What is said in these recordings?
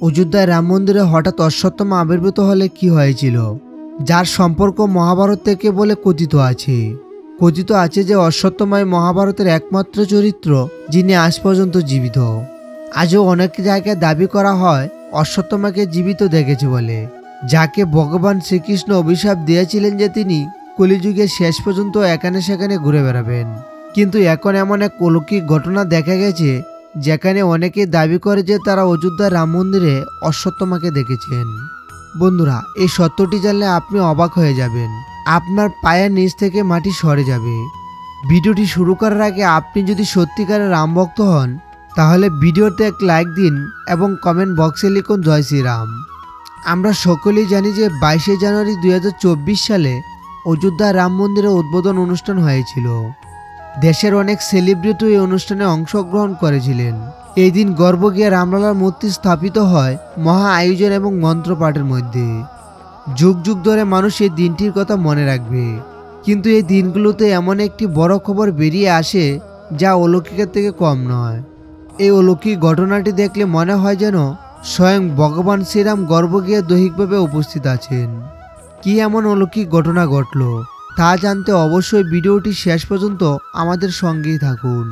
অযোধ্যায় রাম মন্দিরে হঠাৎ অশ্বত্থামা আবির্ভূত হলে কি হয়েছিল, যার সম্পর্ক মহাভারত থেকে বলে কথিত আছে। কথিত আছে যে অশ্বত্থামাই মহাভারতের একমাত্র চরিত্র যিনি আজ পর্যন্ত জীবিত। আজও অনেক জায়গায় দাবি করা হয় অশ্বত্থামাকে জীবিত দেখেছে বলে, যাকে ভগবান শ্রীকৃষ্ণ অভিশাপ দিয়েছিলেন যে তিনি কলিযুগের শেষ পর্যন্ত এখানে সেখানে ঘুরে বেড়াবেন। কিন্তু এখন এমন এক অলৌকিক ঘটনা দেখা গেছে যেখানে অনেকেই দাবি করে যে তারা অযোধ্যার রাম মন্দিরে অশ্বত্থামাকে দেখেছেন। বন্ধুরা, এই সত্যটি জানলে আপনি অবাক হয়ে যাবেন, আপনার পায়ের নিচ থেকে মাটি সরে যাবে। ভিডিওটি শুরু করার আগে আপনি যদি সত্যিকারের রাম ভক্ত হন তাহলে ভিডিওতে এক লাইক দিন এবং কমেন্ট বক্সে লিখুন জয় শ্রীরাম। আমরা সকলেই জানি যে 22শে জানুয়ারি 2024 সালে অযোধ্যার রাম মন্দিরে উদ্বোধন অনুষ্ঠান হয়েছিল। দেশের অনেক সেলিব্রিটি এই অনুষ্ঠানে অংশগ্রহণ করেছিলেন। এই দিন গর্ব গিয়ে রামলালার মূর্তি স্থাপিত হয় মহা আয়োজন এবং মন্ত্রপাঠের মধ্যে। যুগ যুগ ধরে মানুষ এই দিনটির কথা মনে রাখবে। কিন্তু এই দিনগুলোতে এমন একটি বড় খবর বেরিয়ে আসে যা অলৌকিকের থেকে কম নয়। এই অলৌকিক ঘটনাটি দেখলে মনে হয় যেন স্বয়ং ভগবান শ্রীরাম গর্ব গিয়ে দৈহিকভাবে উপস্থিত আছেন। কি এমন অলৌকিক ঘটনা ঘটল তা জানতে অবশ্যই ভিডিওটি শেষ পর্যন্ত আমাদের সঙ্গেই থাকুন।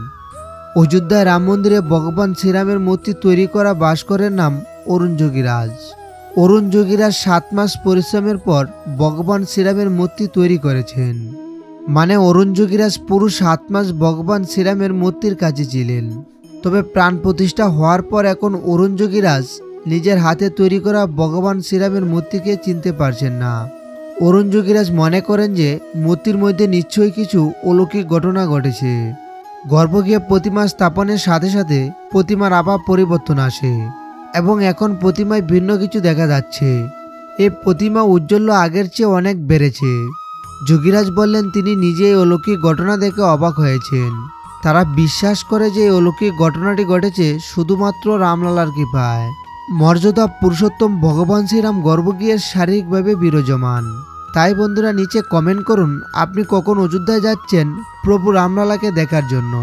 অযোধ্যায় রাম মন্দিরে ভগবান শ্রীরামের মূর্তি তৈরি করা ভাস্করের নাম অরুণ যোগীরাজ। অরুণ যোগীরাজ 7 মাস পরিশ্রমের পর ভগবান শ্রীরামের মূর্তি তৈরি করেছেন। মানে অরুণ যোগীরাজ পুরো 7 মাস ভগবান শ্রীরামের মূর্তির কাছে ছিলেন। তবে প্রাণ প্রতিষ্ঠা হওয়ার পর এখন অরুণ যোগীরাজ নিজের হাতে তৈরি করা ভগবান শ্রীরামের মূর্তিকে চিনতে পারছেন না। অরুণ যোগীরাজ মনে করেন যে মূর্তির মধ্যে নিশ্চয়ই কিছু অলৌকিক ঘটনা ঘটেছে। গর্ভগৃহে প্রতিমা স্থাপনের সাথে সাথে প্রতিমার আবার পরিবর্তন আসে এবং এখন প্রতিমায় ভিন্ন কিছু দেখা যাচ্ছে। এই প্রতিমা ঔজ্জ্বল্য আগের চেয়ে অনেক বেড়েছে। যোগীরাজ বললেন তিনি নিজে এই অলৌকিক ঘটনা দেখে অবাক হয়েছেন। তারা বিশ্বাস করে যে এই অলৌকিক ঘটনাটি ঘটেছে শুধুমাত্র রামলালার কৃপায়। মর্যাদা পুরুষোত্তম ভগবান শ্রীরাম গর্ভগৃহে শারীরিকভাবে বিরাজমান। তাই বন্ধুরা নিচে কমেন্ট করুন আপনি কখন অযোধ্যায় যাচ্ছেন প্রভু রামলালাকে দেখার জন্য।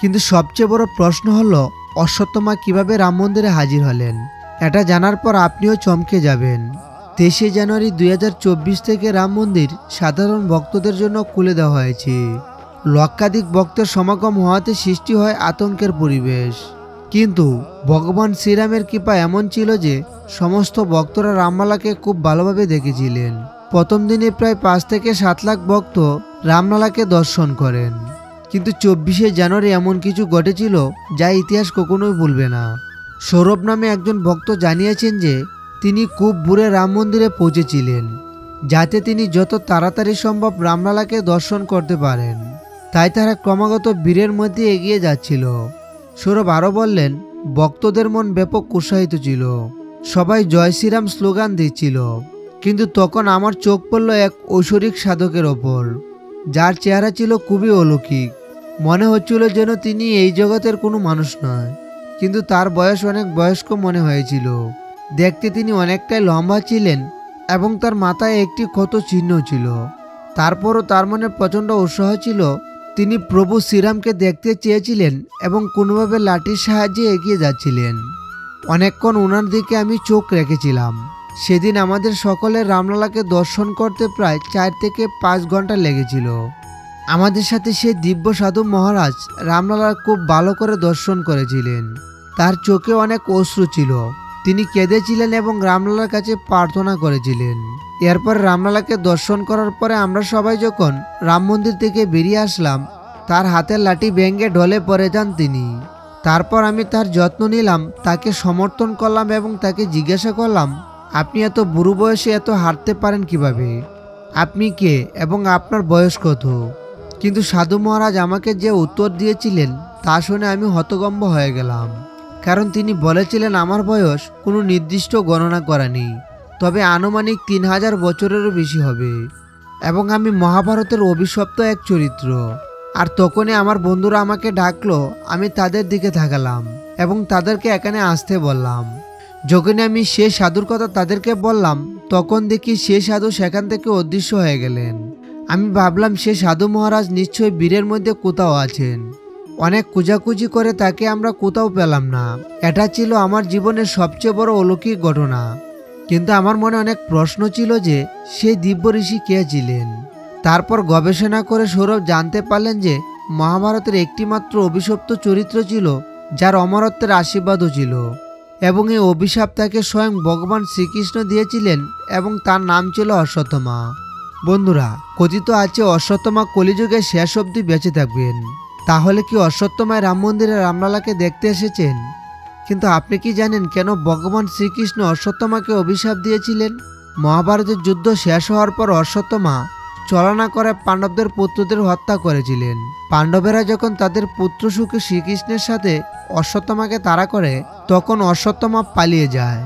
কিন্তু সবচেয়ে বড় প্রশ্ন হলো অশ্বত্থামা কিভাবে রাম মন্দিরে হাজির হলেন। এটা জানার পর আপনিও চমকে যাবেন। 23শে জানুয়ারি 2024 থেকে রাম মন্দির সাধারণ ভক্তদের জন্য খুলে দেওয়া হয়েছে। লক্ষাধিক ভক্তের সমাগম হওয়াতে সৃষ্টি হয় আতঙ্কের পরিবেশ। কিন্তু ভগবান শ্রীরামের কৃপা এমন ছিল যে সমস্ত ভক্তরা রামলালাকে খুব ভালোভাবে দেখেছিলেন। প্রথম দিনে প্রায় 5 থেকে 7 লাখ ভক্ত রামলালাকে দর্শন করেন। কিন্তু 24শে জানুয়ারি এমন কিছু ঘটেছিল যা ইতিহাস কখনোই ভুলবে না। সৌরভ নামে একজন ভক্ত জানিয়েছেন যে তিনি খুব ভোরে রাম মন্দিরে পৌঁছেছিলেন যাতে তিনি যত তাড়াতাড়ি সম্ভব রামলালাকে দর্শন করতে পারেন। তাই তারা ক্রমাগত ভিড়ের মধ্যে এগিয়ে যাচ্ছিল। সৌরভ আরও বললেন ভক্তদের মন ব্যাপক উৎসাহিত ছিল, সবাই জয় শ্রীরাম স্লোগান দিচ্ছিল। কিন্তু তখন আমার চোখ পড়ল এক ঐশ্বরিক সাধকের ওপর, যার চেহারা ছিল খুবই অলৌকিক। মনে হচ্ছিল যেন তিনি এই জগতের কোনো মানুষ নয়, কিন্তু তার বয়স অনেক বয়স্ক মনে হয়েছিল। দেখতে তিনি অনেকটাই লম্বা ছিলেন এবং তার মাথায় একটি ক্ষত চিহ্ন ছিল। তারপরও তার মনে প্রচণ্ড উৎসাহ ছিল। তিনি প্রভু শ্রীরামকে দেখতে চেয়েছিলেন এবং কোনোভাবে লাঠির সাহায্যে এগিয়ে যাচ্ছিলেন। অনেকক্ষণ ওনার দিকে আমি চোখ রেখেছিলাম। সেদিন আমাদের সকলের রামলালাকে দর্শন করতে প্রায় 4 থেকে 5 ঘন্টা লেগেছিল। আমাদের সাথে সেই দিব্য সাধু মহারাজ রামলালার খুব ভালো করে দর্শন করেছিলেন। তার চোখে অনেক অশ্রু ছিল। তিনি কেঁদেছিলেন এবং রামলালার কাছে প্রার্থনা করেছিলেন। এরপর রামলালাকে দর্শন করার পরে আমরা সবাই যখন রাম মন্দির থেকে বেরিয়ে আসলাম, তার হাতের লাঠি ভেঙে ঢলে পড়ে যান তিনি। তারপর আমি তার যত্ন নিলাম, তাকে সমর্থন করলাম এবং তাকে জিজ্ঞাসা করলাম আপনি এত বুড়ো বয়সে এত হাঁটতে পারেন কিভাবে, আপনি কে এবং আপনার বয়স কত। কিন্তু সাধু মহারাজ আমাকে যে উত্তর দিয়েছিলেন তা শুনে আমি হতভম্ব হয়ে গেলাম। কারণ তিনি বলেছিলেন আমার বয়স কোনো নির্দিষ্ট গণনা করা নেই, তবে আনুমানিক 3000 বছরেরও বেশি হবে এবং আমি মহাভারতের অভিশপ্ত এক চরিত্র। আর তখনই আমার বন্ধুরা আমাকে ডাকলো। আমি তাদের দিকে তাকালাম এবং তাদেরকে এখানে আসতে বললাম। যখনই আমি সে সাধুর কথা তাদেরকে বললাম তখন দেখি সে সাধু সেখান থেকে অদৃশ্য হয়ে গেলেন। আমি ভাবলাম সে সাধু মহারাজ নিশ্চয়ই বীরের মধ্যে কোথাও আছেন। অনেক খোঁজাখুঁজি করে তাকে আমরা কোথাও পেলাম না। এটা ছিল আমার জীবনের সবচেয়ে বড় অলৌকিক ঘটনা। কিন্তু আমার মনে অনেক প্রশ্ন ছিল যে সেই দিব্য ঋষি কে ছিলেন। তারপর গবেষণা করে সৌরভ জানতে পারলেন যে মহাভারতের একটিমাত্র অভিশপ্ত চরিত্র ছিল যার অমরত্বের আশীর্বাদও ছিল, এবং এই অভিশাপ তাকে স্বয়ং ভগবান শ্রীকৃষ্ণ দিয়েছিলেন এবং তার নাম ছিল অশ্বত্থামা। বন্ধুরা, কথিত আছে অশ্বত্থামা কলিযুগের শেষ অবধি বেঁচে থাকবেন। তাহলে কি অশ্বত্থামায় রাম মন্দিরে রামলালাকে দেখতে এসেছেন? কিন্তু আপনি কি জানেন কেন ভগবান শ্রীকৃষ্ণ অশ্বত্থামাকে অভিশাপ দিয়েছিলেন? মহাভারতের যুদ্ধ শেষ হওয়ার পর অশ্বত্থামা ছলনা করে পাণ্ডবদের পুত্রদের হত্যা করেছিলেন। পাণ্ডবেরা যখন তাদের পুত্র সুখে শ্রীকৃষ্ণের সাথে অশ্বত্থামাকে তাড়া করে, তখন অশ্বত্থামা পালিয়ে যায়।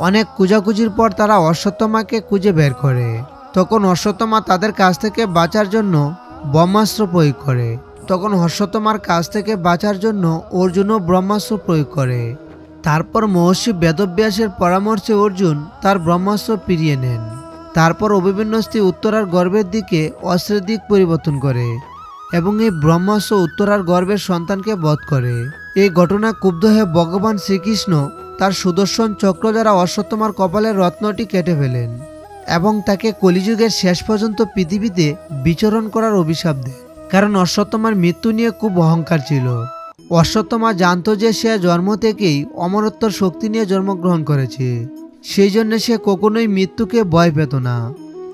অনেক খোঁজাখুঁজির পর তারা অশ্বত্থামাকে খুঁজে বের করে। তখন অশ্বত্থামা তাদের কাছ থেকে বাঁচার জন্য ব্রহ্মাস্ত্র প্রয়োগ করে। তখন অশ্বত্থামার কাছ থেকে বাঁচার জন্য অর্জুনও ব্রহ্মাস্ত্র প্রয়োগ করে। তারপর মহর্ষি বেদব্যাসের পরামর্শে অর্জুন তার ব্রহ্মাস্ত্র ফিরিয়ে নেন। তারপর অভিমন্যু স্ত্রী উত্তরার গর্ভের দিকে অস্ত্রের দিক পরিবর্তন করে এবং এই ব্রহ্মাস্ত্র উত্তরার গর্ভের সন্তানকে বধ করে। এই ঘটনা ক্ষুব্ধ হয়ে ভগবান শ্রীকৃষ্ণ তার সুদর্শন চক্র দ্বারা অশ্বত্থামার কপালের রত্নটি কেটে ফেলেন এবং তাকে কলিযুগের শেষ পর্যন্ত পৃথিবীতে বিচরণ করার অভিশাপ দেন। কারণ অশ্বত্থামার মৃত্যু নিয়ে খুব অহংকার ছিল। অশ্বত্থামা জানত যে সে জন্ম থেকেই অমরত্বর শক্তি নিয়ে জন্মগ্রহণ করেছে, সেই জন্য সে কখনোই মৃত্যুকে ভয় পেত না।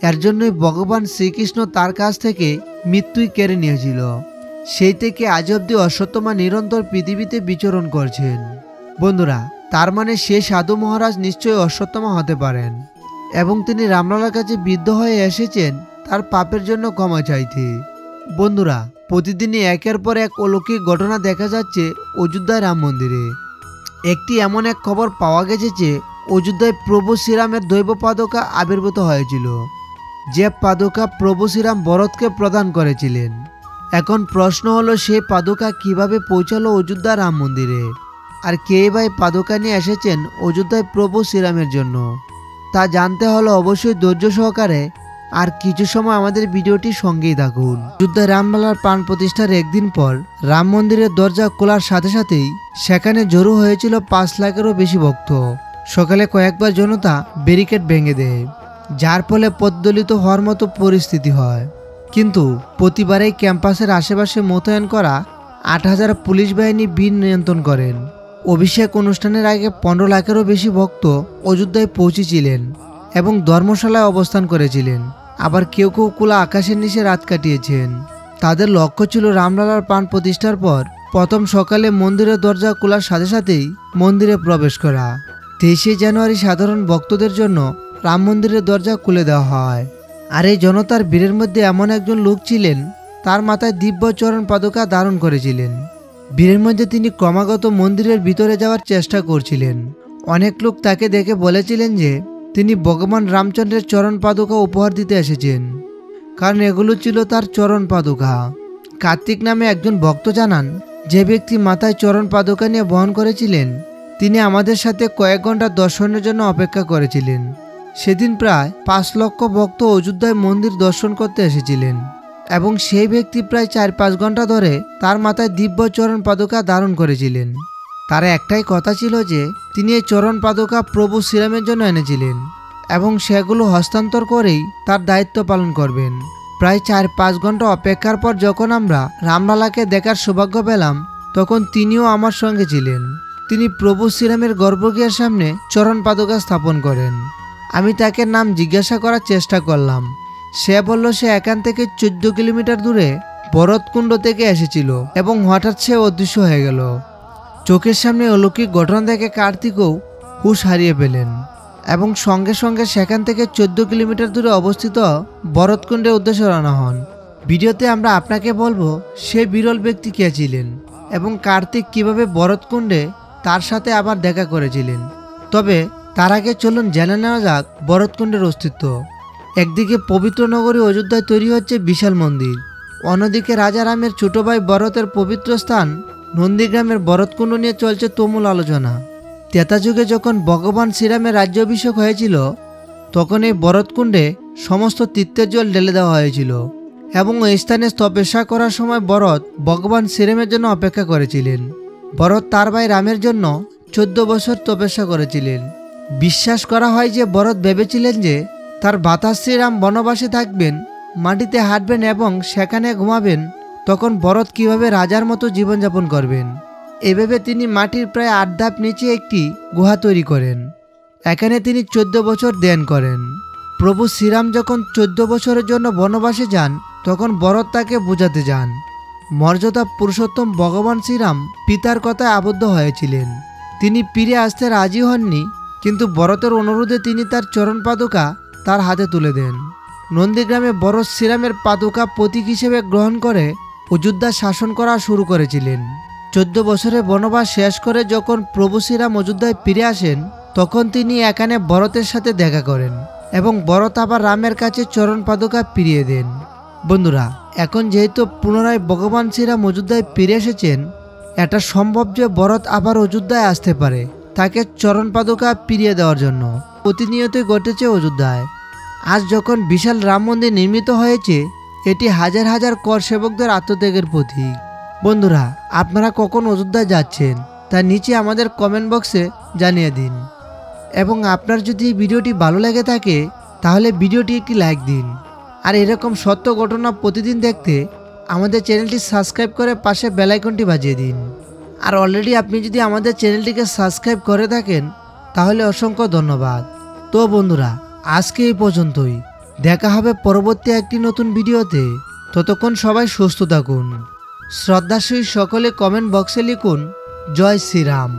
এর জন্যই ভগবান শ্রীকৃষ্ণ তার কাছ থেকে মৃত্যুই কেড়ে নিয়েছিল। সেই থেকে আজ অবধি অশ্বত্থামা নিরন্তর পৃথিবীতে বিচরণ করছেন। বন্ধুরা, তার মানে সে সাধু মহারাজ নিশ্চয়ই অশ্বত্থামা হতে পারেন এবং তিনি রামলালার কাছে বিদ্ধ হয়ে এসেছেন তার পাপের জন্য ক্ষমা চাইতে। বন্ধুরা, প্রতিদিনই একের পর এক অলৌকিক ঘটনা দেখা যাচ্ছে অযোধ্যায় রাম মন্দিরে। একটি এমন এক খবর পাওয়া গেছে যে অযোধ্যায় প্রভু শ্রীরামের দৈব পাদুকা আবির্ভূত হয়েছিল, যে পাদুকা প্রভু শ্রীরাম ভরতকে প্রদান করেছিলেন। এখন প্রশ্ন হলো, সেই পাদুকা কিভাবে পৌঁছালো অযোধ্যা রাম মন্দিরে, আর কে বা এই পাদুকা নিয়ে এসেছেন অযোধ্যায় প্রভু শ্রীরামের জন্য? তা জানতে হলে অবশ্যই ধৈর্য সহকারে আর কিছু সময় আমাদের ভিডিওটি সঙ্গেই থাকুন। অযোধ্যায় রামলালার প্রাণ প্রতিষ্ঠার একদিন পর রাম মন্দিরের দরজা খোলার সাথে সাথেই সেখানে জড়ো হয়েছিল 5 লাখেরও বেশি ভক্ত। সকালে কয়েকবার জনতা ব্যারিকেড ভেঙে দেয়, যার ফলে পথদলিত হওয়ার মতো পরিস্থিতি হয়। কিন্তু প্রতিবারেই ক্যাম্পাসের আশেপাশে মোতায়েন করা 8,000 পুলিশ বাহিনী ভিড় নিয়ন্ত্রণ করেন। অভিষেক অনুষ্ঠানের আগে 15 লাখেরও বেশি ভক্ত অযোধ্যায় পৌঁছেছিলেন এবং ধর্মশালায় অবস্থান করেছিলেন। আবার কেউ কেউ খোলা আকাশের নিচে রাত কাটিয়েছেন। তাদের লক্ষ্য ছিল রামলালার প্রাণ প্রতিষ্ঠার পর প্রথম সকালে মন্দিরের দরজা খোলার সাথে সাথেই মন্দিরে প্রবেশ করা। 23শে জানুয়ারি সাধারণ ভক্তদের জন্য রাম মন্দিরের দরজা খুলে দেওয়া হয়। আর এই জনতার ভিড়ের মধ্যে এমন একজন লোক ছিলেন, তার মাথায় দিব্য চরণ পাদুকা ধারণ করেছিলেন। ভিড়ের মধ্যে তিনি ক্রমাগত মন্দিরের ভিতরে যাওয়ার চেষ্টা করছিলেন। অনেক লোক তাকে দেখে বলেছিলেন যে তিনি ভগবান রামচন্দ্রের চরণ পাদুকা উপহার দিতে এসেছেন, কারণ এগুলো ছিল তার চরণ পাদুকা। কার্তিক নামে একজন ভক্ত জানান, যে ব্যক্তি মাথায় চরণ পাদুকা নিয়ে বহন করেছিলেন তিনি আমাদের সাথে কয়েক ঘন্টা দর্শনের জন্য অপেক্ষা করেছিলেন। সেদিন প্রায় 5 লক্ষ ভক্ত অযোধ্যায় মন্দির দর্শন করতে এসেছিলেন এবং সেই ব্যক্তি প্রায় 4-5 ঘন্টা ধরে তার মাথায় দিব্য চরণ পাদুকা ধারণ করেছিলেন। তার একটাই কথা ছিল যে তিনি এই চরণ পাদুকা প্রভু শ্রীরামের জন্য এনেছিলেন এবং সেগুলো হস্তান্তর করেই তার দায়িত্ব পালন করবেন। প্রায় 4-5 ঘন্টা অপেক্ষার পর যখন আমরা রামলালাকে দেখার সৌভাগ্য পেলাম, তখন তিনিও আমার সঙ্গে ছিলেন। তিনি প্রভু শ্রীরামের গর্ভগৃহের সামনে চরণ পাদুকা স্থাপন করেন। আমি তাকে নাম জিজ্ঞাসা করার চেষ্টা করলাম। সে বলল সে এখান থেকে 14 কিলোমিটার দূরে ভরতকুণ্ড থেকে এসেছিল এবং হঠাৎ সে অদৃশ্য হয়ে গেল। চোখের সামনে অলৌকিক ঘটনা দেখে কার্তিকও হুঁশ হারিয়ে পেলেন এবং সঙ্গে সঙ্গে সেখান থেকে 14 কিলোমিটার দূরে অবস্থিত ভরতকুণ্ডের উদ্দেশ্যে রওনা হন। ভিডিওতে আমরা আপনাকে বলবো সে বিরল ব্যক্তি কে ছিলেন এবং কার্তিক কিভাবে ভরতকুণ্ডে তার সাথে আবার দেখা করেছিলেন। তবে তার আগে চলুন জেনে নেওয়া যাক ভরতকুণ্ডের অস্তিত্ব। একদিকে পবিত্র নগরী অযোধ্যায় তৈরি হচ্ছে বিশাল মন্দির, অন্যদিকে রাজা রামের ছোট ভাই ভরতের পবিত্র স্থান নন্দীগ্রামের ভরতকুণ্ড নিয়ে চলছে তুমুল আলোচনা। ত্রেতা যুগে যখন ভগবান শ্রীরামের রাজ্যাভিষেক হয়েছিল, তখন এই ভরতকুণ্ডে সমস্ত তীর্থের জল ঢেলে দেওয়া হয়েছিল এবং ওই স্থানে তপস্যা করার সময় ভরত ভগবান শ্রীরামের জন্য অপেক্ষা করেছিলেন। ভরত তার ভাই রামের জন্য 14 বছর তপস্যা করেছিলেন। বিশ্বাস করা হয় যে ভরত ভেবেছিলেন যে তার ভ্রাতা শ্রীরাম বনবাসে থাকবেন, মাটিতে হাঁটবেন এবং সেখানে ঘুমাবেন, তখন ভরত কিভাবে রাজার মতো জীবনযাপন করবেন। এভাবে তিনি মাটির প্রায় 8 ধাপ নিচে একটি গুহা তৈরি করেন। এখানে তিনি 14 বছর ধ্যান করেন। প্রভু শ্রীরাম যখন 14 বছরের জন্য বনবাসে যান, তখন ভরত তাকে বোঝাতে যান। মর্যাদা পুরুষোত্তম ভগবান শ্রীরাম পিতার কথায় আবদ্ধ হয়েছিলেন। তিনি ফিরে আসতে রাজি হননি, কিন্তু ভরতের অনুরোধে তিনি তার চরণ পাদুকা তার হাতে তুলে দেন। নন্দীগ্রামে ভরত শ্রীরামের পাদুকা প্রতীক হিসেবে গ্রহণ করে অযোধ্যা শাসন করা শুরু করেছিলেন। 14 বছরের বনবাস শেষ করে যখন প্রভু শ্রীরাম অযোধ্যায় ফিরে আসেন, তখন তিনি এখানে ভরতের সাথে দেখা করেন এবং ভরত আবার রামের কাছে চরণ পাদুকা ফিরিয়ে দেন। বন্ধুরা, এখন যেহেতু পুনরায় ভগবান শ্রীরাম অযোধ্যায় ফিরে এসেছেন, এটা সম্ভব যে ভরত আবার অযোধ্যায় আসতে পারে তাকে চরণ পাদুকা ফিরিয়ে দেওয়ার জন্য। প্রতিনিয়তই ঘটেছে অযোধ্যায়। আজ যখন বিশাল রাম মন্দির নির্মিত হয়েছে, এটি হাজার হাজার কর সেবকদের আত্মত্যাগের প্রতীক। বন্ধুরা, আপনারা কখন অযোধ্যায় যাচ্ছেন তা নিচে আমাদের কমেন্ট বক্সে জানিয়ে দিন। এবং আপনার যদি ভিডিওটি ভালো লেগে থাকে তাহলে ভিডিওটি একটি লাইক দিন। আর এরকম সত্য ঘটনা প্রতিদিন দেখতে আমাদের চ্যানেলটি সাবস্ক্রাইব করে পাশে বেল আইকনটি বাজিয়ে দিন। আর অলরেডি আপনি যদি আমাদের চ্যানেলটিকে সাবস্ক্রাইব করে থাকেন তাহলে অসংখ্য ধন্যবাদ। তো বন্ধুরা, আজকে এই পর্যন্তই। দেখা হবে পরবর্তী একটি নতুন ভিডিওতে। ততক্ষণ সবাই সুস্থ থাকুন। শ্রদ্ধাশীল সকলে কমেন্ট বক্সে লিখুন জয় শ্রীরাম।